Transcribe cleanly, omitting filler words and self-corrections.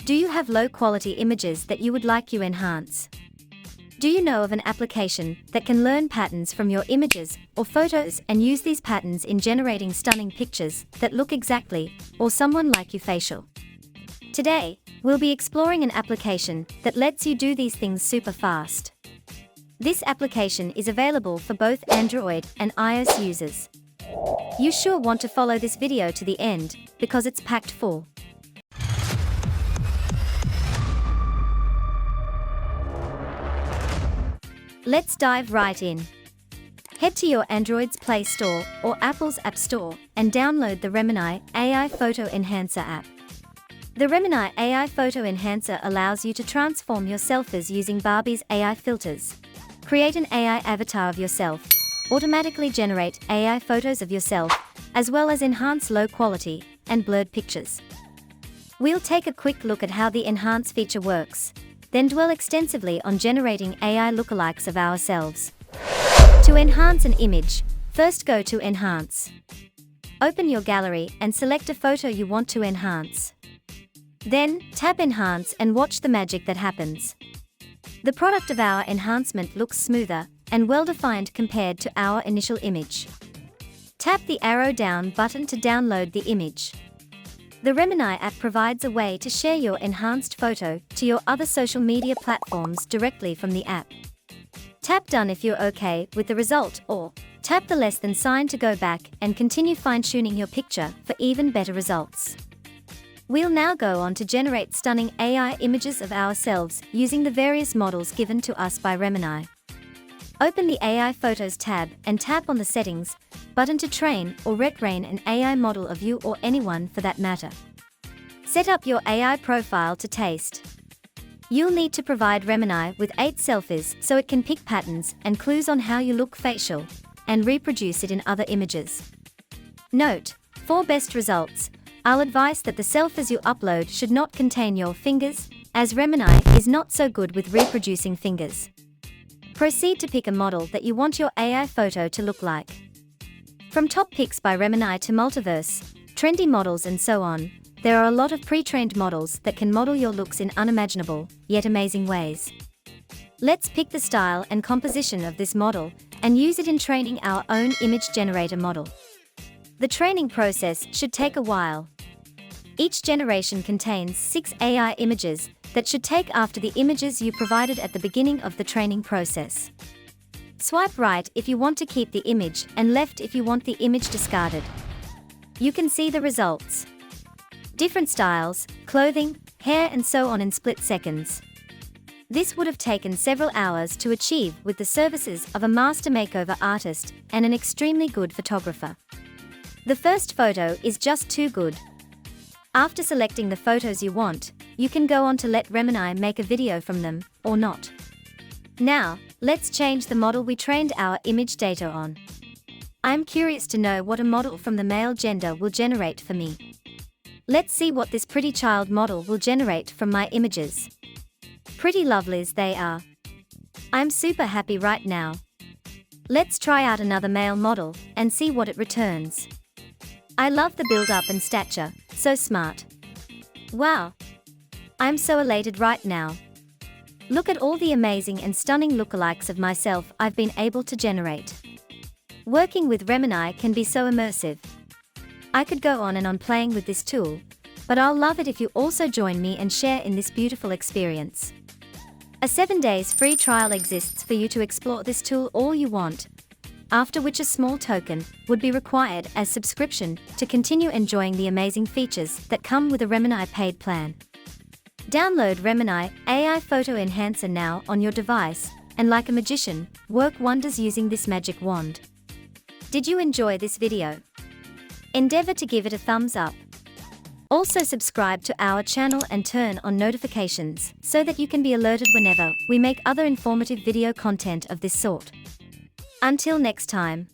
Do you have low-quality images that you would like to enhance? Do you know of an application that can learn patterns from your images or photos and use these patterns in generating stunning pictures that look exactly or someone like you facial? Today, we'll be exploring an application that lets you do these things super fast. This application is available for both Android and iOS users. You sure want to follow this video to the end because it's packed full. Let's dive right in. Head to your Android's Play Store or Apple's App Store and download the Remini AI Photo Enhancer app. The Remini AI Photo Enhancer allows you to transform your selfies using Barbie's AI filters, create an AI avatar of yourself, automatically generate AI photos of yourself, as well as enhance low-quality and blurred pictures. We'll take a quick look at how the Enhance feature works, then dwell extensively on generating AI lookalikes of ourselves. To enhance an image, first go to Enhance. Open your gallery and select a photo you want to enhance. Then, tap Enhance and watch the magic that happens. The product of our enhancement looks smoother and well-defined compared to our initial image. Tap the arrow down button to download the image. The Remini app provides a way to share your enhanced photo to your other social media platforms directly from the app. Tap Done if you're okay with the result, or tap the less than sign to go back and continue fine-tuning your picture for even better results. We'll now go on to generate stunning AI images of ourselves using the various models given to us by Remini. Open the AI Photos tab and tap on the Settings button to train or retrain an AI model of you or anyone for that matter. Set up your AI profile to taste. You'll need to provide Remini with 8 selfies so it can pick patterns and clues on how you look facial, and reproduce it in other images. Note: for best results, I'll advise that the selfies you upload should not contain your fingers, as Remini is not so good with reproducing fingers. Proceed to pick a model that you want your AI photo to look like. From top picks by Remini to multiverse, trendy models and so on, there are a lot of pre-trained models that can model your looks in unimaginable, yet amazing ways. Let's pick the style and composition of this model and use it in training our own image generator model. The training process should take a while. Each generation contains 6 AI images that should take after the images you provided at the beginning of the training process. Swipe right if you want to keep the image and left if you want the image discarded. You can see the results. Different styles, clothing, hair and so on in split seconds. This would have taken several hours to achieve with the services of a master makeover artist and an extremely good photographer. The first photo is just too good. After selecting the photos you want, you can go on to let Remini make a video from them, or not. Now, let's change the model we trained our image data on. I'm curious to know what a model from the male gender will generate for me. Let's see what this pretty child model will generate from my images. Pretty lovelies they are. I'm super happy right now. Let's try out another male model and see what it returns. I love the build-up and stature, so smart. Wow! I'm so elated right now. Look at all the amazing and stunning lookalikes of myself I've been able to generate. Working with Remini can be so immersive. I could go on and on playing with this tool, but I'll love it if you also join me and share in this beautiful experience. A 7 days free trial exists for you to explore this tool all you want, after which a small token would be required as subscription to continue enjoying the amazing features that come with a Remini paid plan. Download Remini AI Photo Enhancer now on your device, and like a magician, work wonders using this magic wand. Did you enjoy this video? Endeavor to give it a thumbs up. Also subscribe to our channel and turn on notifications so that you can be alerted whenever we make other informative video content of this sort. Until next time.